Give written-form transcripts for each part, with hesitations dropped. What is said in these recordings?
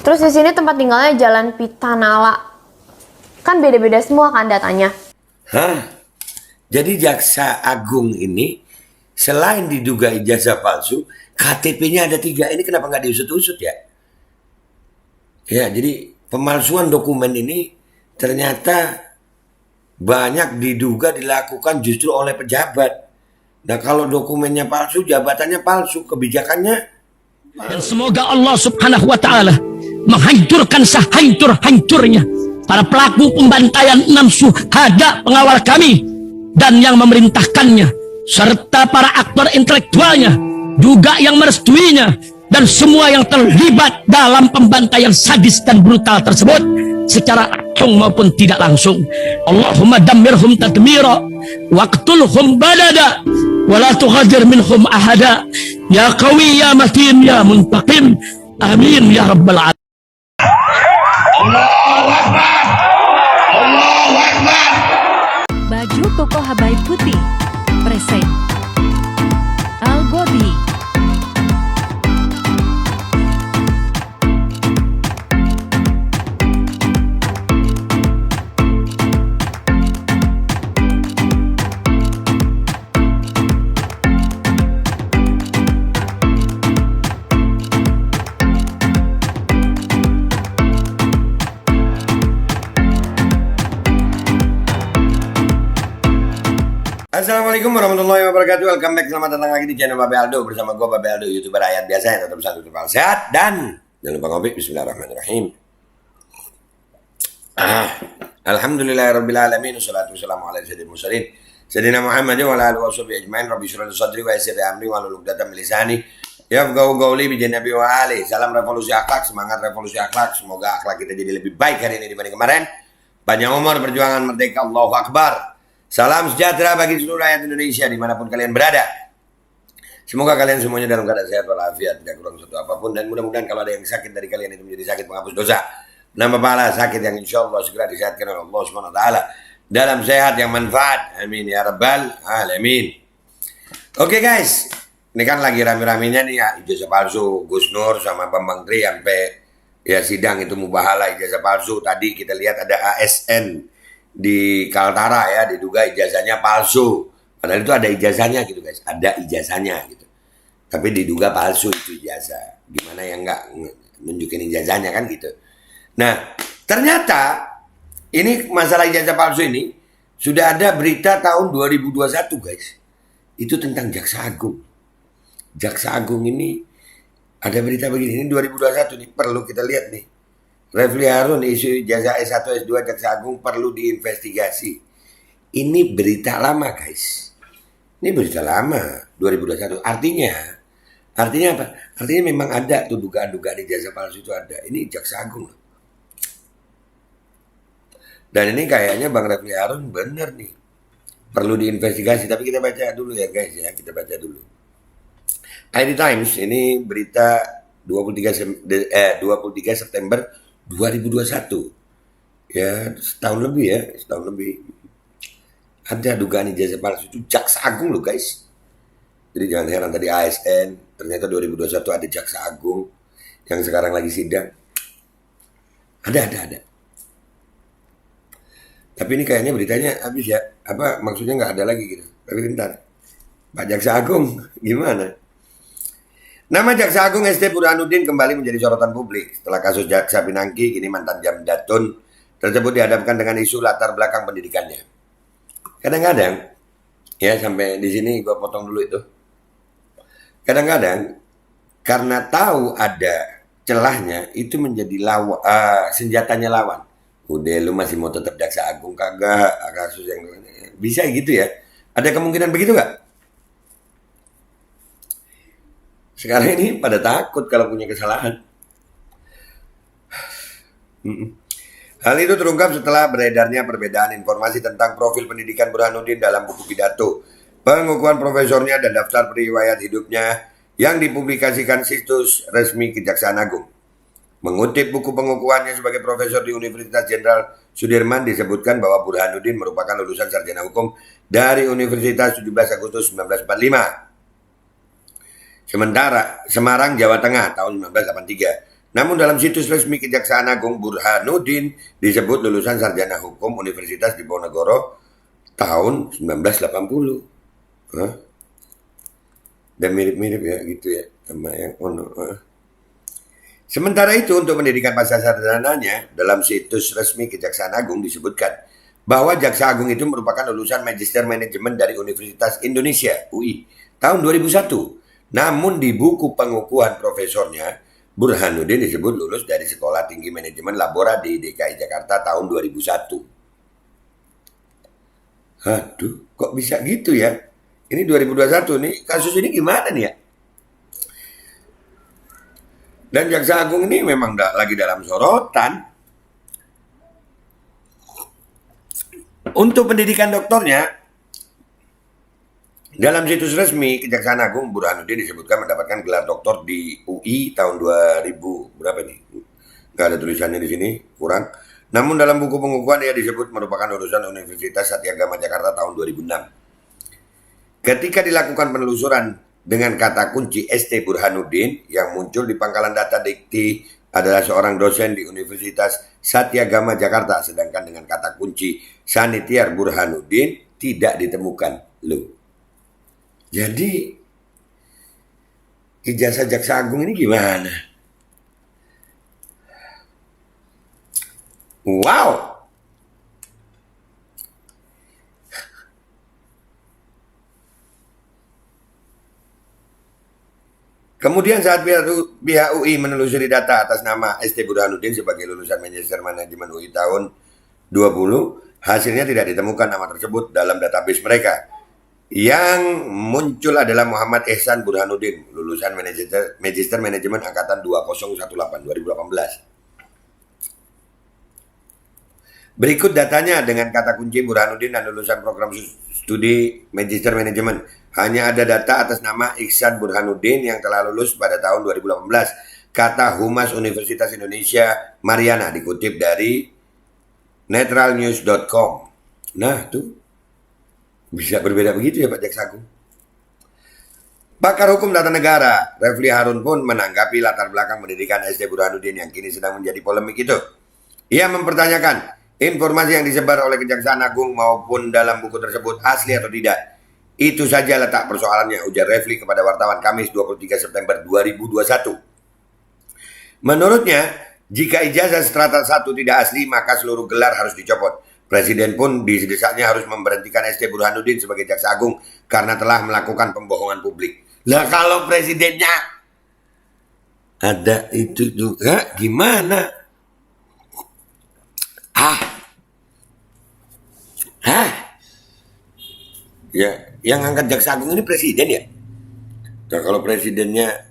Terus di sini tempat tinggalnya Jalan Pitanala. Kan beda-beda semua kan datanya. Hah? Jadi Jaksa Agung ini selain diduga ijazah palsu, KTP-nya ada 3. Ini kenapa nggak diusut-usut ya? Ya, jadi pemalsuan dokumen ini ternyata banyak diduga dilakukan justru oleh pejabat. Nah, kalau dokumennya palsu, jabatannya palsu, kebijakannya. Dan semoga Allah Subhanahu wa Ta'ala menghancurkan sehancur-hancurnya para pelaku pembantaian 6 syuhada pengawal kami dan yang memerintahkannya, serta para aktor intelektualnya juga yang merestuinya, dan semua yang terlibat dalam pembantaian sadis dan brutal tersebut secara langsung maupun tidak langsung. Allahumma dammirhum tadmira waqtulhum badada wala tughadir minhum ahada ya qawi ya matin ya muntaqim amin ya rabbal alamin. Allahu Akbar. Allahu Akbar. Baju koko Habaib putih present Al-Godi. Assalamualaikum warahmatullahi wabarakatuh. Welcome back, selamat datang lagi di channel Babe Aldo. Bersama gue Babe Aldo, YouTuber rakyat biasa yang tetap satu tetap sehat. Dan jangan lupa ngopi. Bismillahirrahmanirrahim. Alhamdulillahirrabbilalamin. Wassalatu wassalamu ala sayyidil mursalin Sayyidina Muhammad wa ala alihi wa sahbihi ajmain. Rabbi shrah li sadri wa yassir li amri wahlul 'uqdatam min lisani yafqahu qawli bi Nabi wa ali. Salam revolusi akhlak, semangat revolusi akhlak. Semoga akhlak kita jadi lebih baik hari ini dibanding kemarin. Panjang umur, perjuangan merdeka, Allahu Akbar. Salam sejahtera bagi seluruh rakyat Indonesia dimanapun kalian berada. Semoga kalian semuanya dalam keadaan sehat walafiat, tidak kurang suatu apapun. Dan mudah-mudahan kalau ada yang sakit dari kalian itu menjadi sakit penghapus dosa, nambah pahala, sakit yang insya Allah segera disehatkan oleh Allah SWT dalam sehat yang manfaat. Amin ya rabbal alamin. Oke guys, ini kan lagi rame-ramenya nih ya, ijazah palsu Gus Nur sama Bambang Tri sampai ya sidang itu mubahalah ijazah palsu. Tadi kita lihat ada ASN di Kaltara ya, diduga ijazahnya palsu. Padahal itu ada ijazahnya gitu guys, ada ijazahnya gitu. Tapi diduga palsu itu ijazah. Gimana yang nggak nunjukin ijazahnya kan gitu. Nah, ternyata ini masalah ijazah palsu ini sudah ada berita tahun 2021 guys. Itu tentang Jaksa Agung. Jaksa Agung ini ada berita begini, ini 2021 nih, perlu kita lihat nih. Refli Harun isu ijazah S1 S2 Jaksa Agung perlu diinvestigasi. Ini berita lama guys. Ini berita lama 2021. Artinya apa? Artinya memang ada tuh dugaan-dugaan ijazah palsu itu ada. Ini Jaksa Agung loh. Dan ini kayaknya Bang Refli Harun bener nih. Perlu diinvestigasi. Tapi kita baca dulu ya guys ya. Kita baca dulu. ID Times ini berita 23 September 2021 ya, setahun lebih ada dugaan ijazah palsu itu Jaksa Agung loh guys. Jadi jangan heran tadi ASN, ternyata 2021 ada Jaksa Agung yang sekarang lagi sidang. Ada. Tapi ini kayaknya beritanya habis ya, apa maksudnya nggak ada lagi gitu. Tapi bentar, Pak Jaksa Agung gimana? Nama Jaksa Agung ST Burhanuddin kembali menjadi sorotan publik setelah kasus Jaksa Pinangki, kini mantan Jamdatun tersebut dihadapkan dengan isu latar belakang pendidikannya. Kadang-kadang, ya sampai di sini gue potong dulu itu. Kadang-kadang karena tahu ada celahnya itu menjadi senjatanya lawan. Udah lu masih mau tetap Jaksa Agung kagak, kasus yang bisa gitu ya? Ada kemungkinan begitu nggak? Sekarang ini pada takut kalau punya kesalahan. Hal itu terungkap setelah beredarnya perbedaan informasi tentang profil pendidikan Burhanuddin dalam buku pidato, pengukuhan profesornya dan daftar riwayat hidupnya yang dipublikasikan situs resmi Kejaksaan Agung. Mengutip buku pengukuhannya sebagai profesor di Universitas Jenderal Sudirman disebutkan bahwa Burhanuddin merupakan lulusan sarjana hukum dari Universitas 17 Agustus 1945. Sementara Semarang, Jawa Tengah tahun 1983 Namun dalam situs resmi Kejaksaan Agung, Burhanuddin disebut lulusan sarjana hukum Universitas Diponegoro tahun 1980. Hah? Dan mirip-mirip ya gitu ya sama yang ono. Sementara itu untuk pendidikan pasca sarjananya dalam situs resmi Kejaksaan Agung disebutkan bahwa Jaksa Agung itu merupakan lulusan Magister Manajemen dari Universitas Indonesia UI tahun 2001. Namun di buku pengukuhan profesornya, Burhanuddin disebut lulus dari Sekolah Tinggi Manajemen Labora di DKI Jakarta tahun 2001. Aduh, kok bisa gitu ya? Ini 2021 nih, kasus ini gimana nih ya? Dan Jaksa Agung ini memang lagi dalam sorotan. Untuk pendidikan doktornya, dalam situs resmi Kejaksaan Agung, Burhanuddin disebutkan mendapatkan gelar doktor di UI tahun 2000 berapa nih? Nggak ada tulisannya di sini, kurang. Namun dalam buku pengukuhan ia disebut merupakan lulusan Universitas Satyagama Jakarta tahun 2006. Ketika dilakukan penelusuran dengan kata kunci ST Burhanuddin yang muncul di pangkalan data Dikti adalah seorang dosen di Universitas Satyagama Jakarta, sedangkan dengan kata kunci Sanitiar Burhanuddin tidak ditemukan. Loh. Jadi ijazah Jaksa Agung ini gimana? Wow. Kemudian saat pihak UI menelusuri data atas nama ST Burhanuddin sebagai lulusan Magister Manajemen UI tahun 20, hasilnya tidak ditemukan nama tersebut dalam database mereka. Yang muncul adalah Muhammad Ihsan Burhanuddin, lulusan Magister Manajemen Angkatan 2018 2018. Berikut datanya dengan kata kunci Burhanuddin dan lulusan program studi Magister Manajemen. Hanya ada data atas nama Ihsan Burhanuddin yang telah lulus pada tahun 2018. Kata Humas Universitas Indonesia Mariana dikutip dari netralnews.com. Nah tuh, bisa berbeda begitu ya Pak Jaksa Agung. Pakar Hukum Tata Negara, Refli Harun pun menanggapi latar belakang pendidikan ST Burhanuddin yang kini sedang menjadi polemik itu. Ia mempertanyakan informasi yang disebar oleh Kejaksaan Agung maupun dalam buku tersebut asli atau tidak. Itu saja letak persoalannya, ujar Refli kepada wartawan Kamis 23 September 2021. Menurutnya, jika ijazah strata 1 tidak asli, maka seluruh gelar harus dicopot. Presiden pun didesak-desaknya harus memberhentikan ST Burhanuddin sebagai Jaksa Agung karena telah melakukan pembohongan publik. Lah kalau presidennya ada itu juga gimana? Ya, yang angkat Jaksa Agung ini presiden ya. Nah, kalau presidennya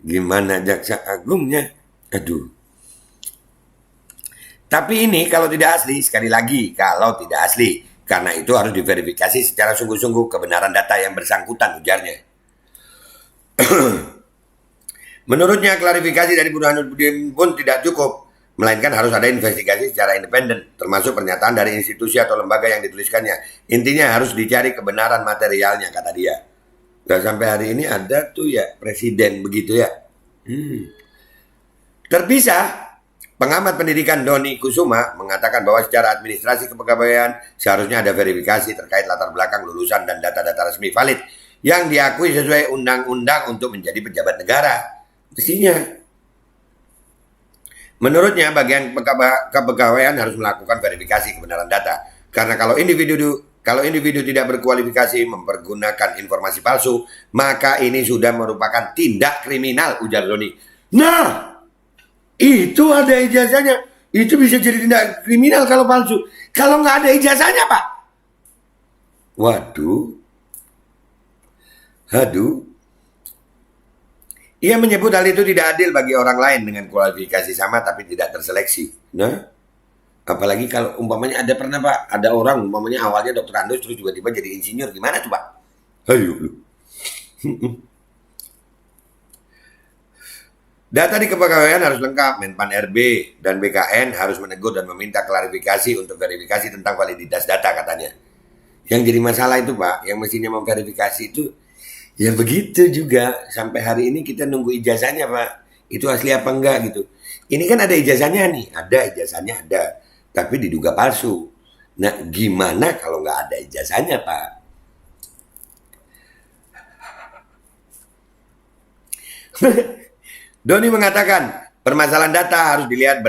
gimana Jaksa Agungnya? Aduh. Tapi ini kalau tidak asli, sekali lagi kalau tidak asli, karena itu harus diverifikasi secara sungguh-sungguh kebenaran data yang bersangkutan, ujarnya. Menurutnya klarifikasi dari Burhanuddin pun tidak cukup, melainkan harus ada investigasi secara independen, termasuk pernyataan dari institusi atau lembaga yang dituliskannya. Intinya harus dicari kebenaran materialnya, kata dia. Dan sampai hari ini ada tuh ya presiden begitu ya. Terpisah, pengamat pendidikan Doni Kusuma mengatakan bahwa secara administrasi kepegawaian seharusnya ada verifikasi terkait latar belakang lulusan dan data-data resmi valid yang diakui sesuai undang-undang untuk menjadi pejabat negara. Mestinya. Menurutnya, bagian kepegawaian harus melakukan verifikasi kebenaran data. Karena kalau individu tidak berkualifikasi mempergunakan informasi palsu, maka ini sudah merupakan tindak kriminal, ujar Doni. Nah, itu ada ijazahnya. Itu bisa jadi tindak kriminal kalau palsu. Kalau nggak ada ijazahnya, Pak. Waduh. Aduh. Ia menyebut hal itu tidak adil bagi orang lain dengan kualifikasi sama tapi tidak terseleksi. Nah, apalagi kalau umpamanya ada pernah Pak, ada orang umpamanya awalnya dokter Andus terus tiba-tiba jadi insinyur, gimana tuh Pak? Ayo. Data di kepegawaian harus lengkap, Menpan RB dan BKN harus menegur dan meminta klarifikasi untuk verifikasi tentang validitas data katanya. Yang jadi masalah itu Pak, yang mestinya memverifikasi itu Ya begitu juga. Sampai hari ini kita nunggu ijazahnya, Pak. Itu asli apa enggak gitu. Ini kan ada ijazahnya nih. Ada ijazahnya ada. Tapi diduga palsu. Nah gimana kalau nggak ada ijazahnya, Pak? Doni mengatakan, permasalahan data harus dilihat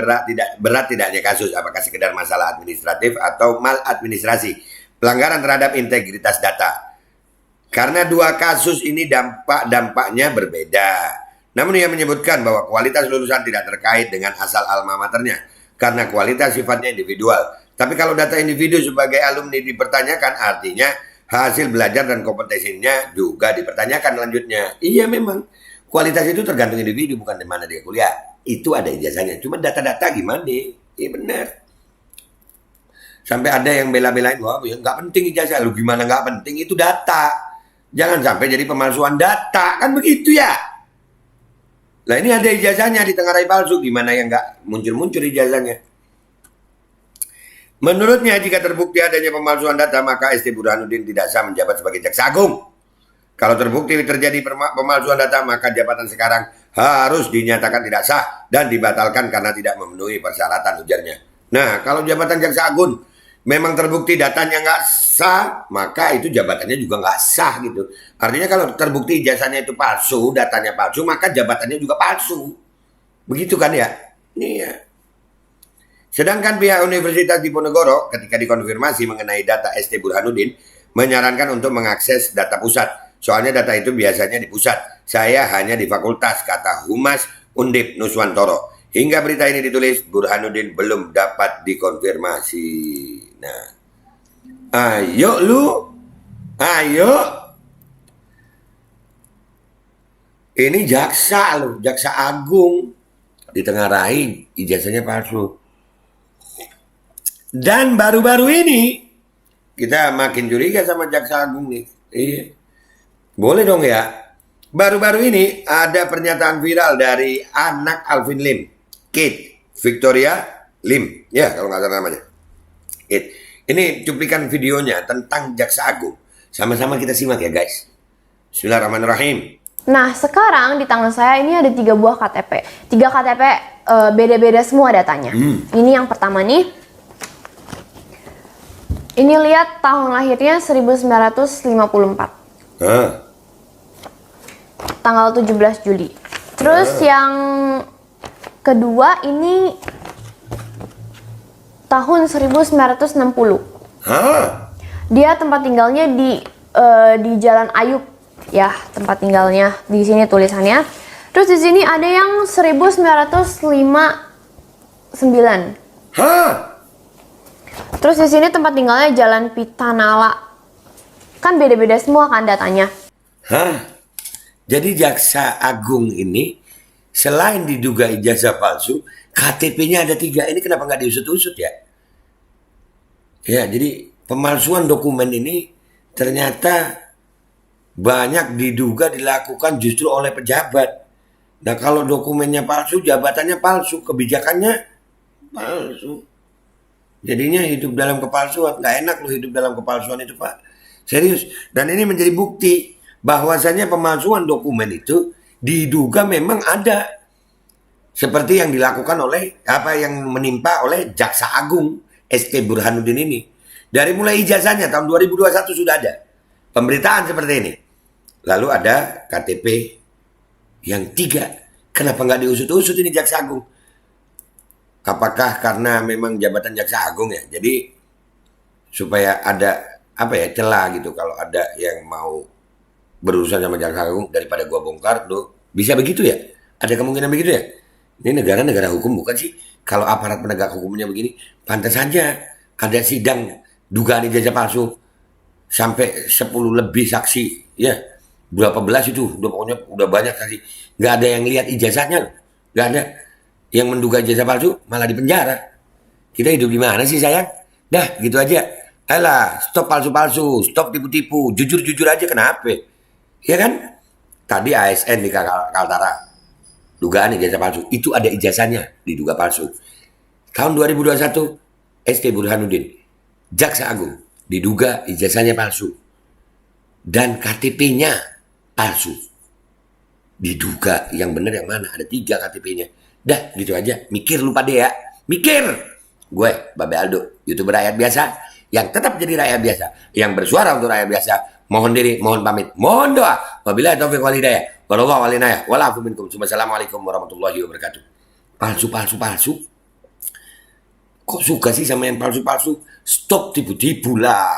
berat tidaknya kasus. Apakah sekedar masalah administratif atau maladministrasi. Pelanggaran terhadap integritas data. Karena dua kasus ini dampaknya berbeda. Namun ia menyebutkan bahwa kualitas lulusan tidak terkait dengan asal alma maternya. Karena kualitas sifatnya individual. Tapi kalau data individu sebagai alumni dipertanyakan, artinya hasil belajar dan kompetensinya juga dipertanyakan lanjutnya. Iya memang. Kualitas itu tergantung individu, bukan di mana dia kuliah. Itu ada ijazahnya. Cuma data-data gimana? Iya benar. Sampai ada yang bela-belain, wah ya nggak penting ijazah. Lu gimana nggak penting? Itu data. Jangan sampai jadi pemalsuan data. Kan begitu ya. Nah ini ada ijazahnya ditengarai palsu. Gimana yang nggak muncul-muncul ijazahnya? Menurutnya jika terbukti adanya pemalsuan data, maka ST Burhanuddin tidak sah menjabat sebagai Jaksa Agung. Kalau terbukti terjadi pemalsuan data, maka jabatan sekarang harus dinyatakan tidak sah dan dibatalkan karena tidak memenuhi persyaratan, ujarnya. Nah, kalau jabatan Jaksa Agung memang terbukti datanya nggak sah, maka itu jabatannya juga nggak sah gitu. Artinya kalau terbukti ijazahnya itu palsu, datanya palsu, maka jabatannya juga palsu. Begitu kan ya? Iya. Sedangkan pihak Universitas Diponegoro ketika dikonfirmasi mengenai data ST Burhanuddin menyarankan untuk mengakses data pusat. Soalnya data itu biasanya di pusat. Saya hanya di fakultas, kata Humas Undip Nuswantoro. Hingga berita ini ditulis, Burhanuddin belum dapat dikonfirmasi. Nah, ayo lu, ayo. Ini jaksa lu, Jaksa Agung. Ditengarai, ijazahnya palsu. Dan baru-baru ini, kita makin curiga sama Jaksa Agung nih. Iya. Boleh dong ya. Baru-baru ini ada pernyataan viral dari anak Alvin Lim. Kate Victoria Lim. Ya kalau nggak salah namanya. Kate. Ini cuplikan videonya tentang Jaksa Agung. Sama-sama kita simak ya guys. Bismillahirrahmanirrahim. Nah, sekarang di tangan saya ini ada 3 buah KTP. 3 KTP beda-beda semua datanya. Ini yang pertama nih. Ini lihat tahun lahirnya 1954. Tanggal 17 Juli. Terus yang kedua ini tahun 1960. Dia tempat tinggalnya di Jalan Ayub. Ya, tempat tinggalnya di sini tulisannya. Terus di sini ada yang 1959. Terus di sini tempat tinggalnya Jalan Pitanala. Kan beda-beda semua kan datanya. Jadi Jaksa Agung ini selain diduga ijazah palsu, KTP-nya ada 3. Ini kenapa nggak diusut-usut ya? Ya, jadi pemalsuan dokumen ini ternyata banyak diduga dilakukan justru oleh pejabat. Nah kalau dokumennya palsu, jabatannya palsu, kebijakannya palsu. Jadinya hidup dalam kepalsuan. Nggak enak loh hidup dalam kepalsuan itu Pak. Serius. Dan ini menjadi bukti bahwasanya pemalsuan dokumen itu diduga memang ada. Seperti yang dilakukan oleh, yang menimpa oleh Jaksa Agung ST Burhanuddin ini. Dari mulai ijazahnya tahun 2021 sudah ada pemberitaan seperti ini. Lalu ada KTP yang 3. Kenapa nggak diusut-usut ini Jaksa Agung? Apakah karena memang jabatan Jaksa Agung ya? Jadi supaya ada celah gitu kalau ada yang mau berurusan sama Jaksa Agung daripada gua bongkar tuh. Bisa begitu ya? Ada kemungkinan begitu ya? Ini negara hukum bukan sih? Kalau aparat penegak hukumnya begini, pantas saja ada sidang dugaan ijazah palsu sampai 10 lebih saksi, ya berapa belas itu, pokoknya udah banyak saksi, nggak ada yang lihat ijazahnya, nggak ada yang menduga ijazah palsu, malah dipenjara. Kita hidup di mana sih sayang? Dah gitu aja. Alah, stop palsu-palsu, stop tipu-tipu, jujur-jujur aja kenapa? Ya kan? Tadi ASN di Kaltara, dugaan ijazah palsu, itu ada ijazahnya diduga palsu. Tahun 2021, ST Burhanuddin, Jaksa Agung, diduga ijazahnya palsu. Dan KTP-nya palsu. Diduga yang bener yang mana, ada 3 KTP-nya. Dah gitu aja, mikir lu pada ya, mikir. Gue Babe Aldo, YouTuber rakyat biasa yang tetap jadi rakyat biasa, yang bersuara untuk rakyat biasa. Mohon diri, mohon pamit, mohon doa. Wabillahi taufiq wal hidayah. Wallahu walinaya. Walafu minkum. Wassalamualaikum warahmatullahi wabarakatuh. Palsu. Kok suka sih sama yang palsu-palsu? Stop tipu-tipu lah.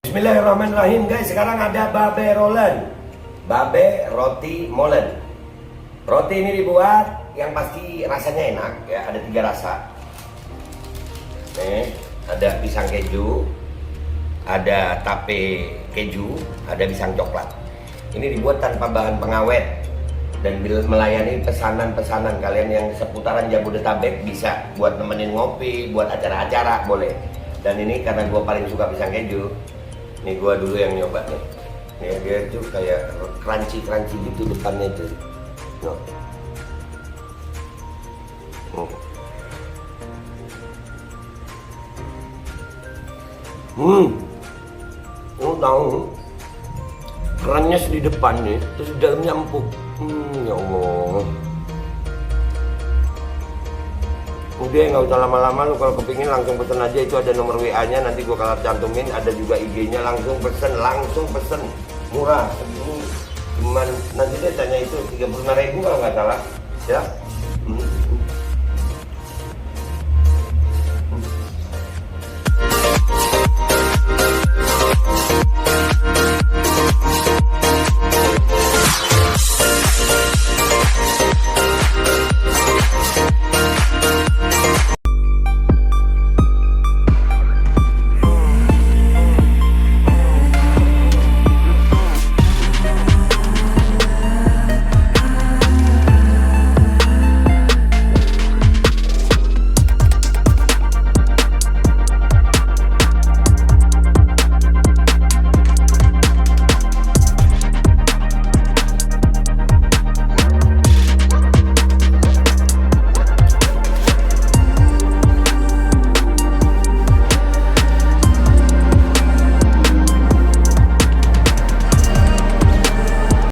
Bismillahirrahmanirrahim guys. Sekarang ada Babe Rolen, Babe Roti Molen. Roti ini dibuat yang pasti rasanya enak ya. Ada 3 rasa. Nih, ada pisang keju, ada tape keju, ada pisang coklat. Ini dibuat tanpa bahan pengawet dan melayani pesanan-pesanan kalian yang seputaran Jabodetabek, bisa buat nemenin ngopi, buat acara-acara boleh. Dan ini karena gue paling suka pisang keju, nih gue dulu yang nyoba nih. Nih dia tuh kayak crunchy gitu depannya tuh. Lu tahu kerannya di depan nih, terus di dalamnya empuk. Ya Allah. Udah nggak usah lama-lama, lu kalau kepingin langsung pesen aja, itu ada nomor WA-nya, nanti gua kalau cantumin, ada juga IG-nya, langsung pesen, murah segini. Cuman nanti dia tanya itu 35.000 kalau nggak salah, ya.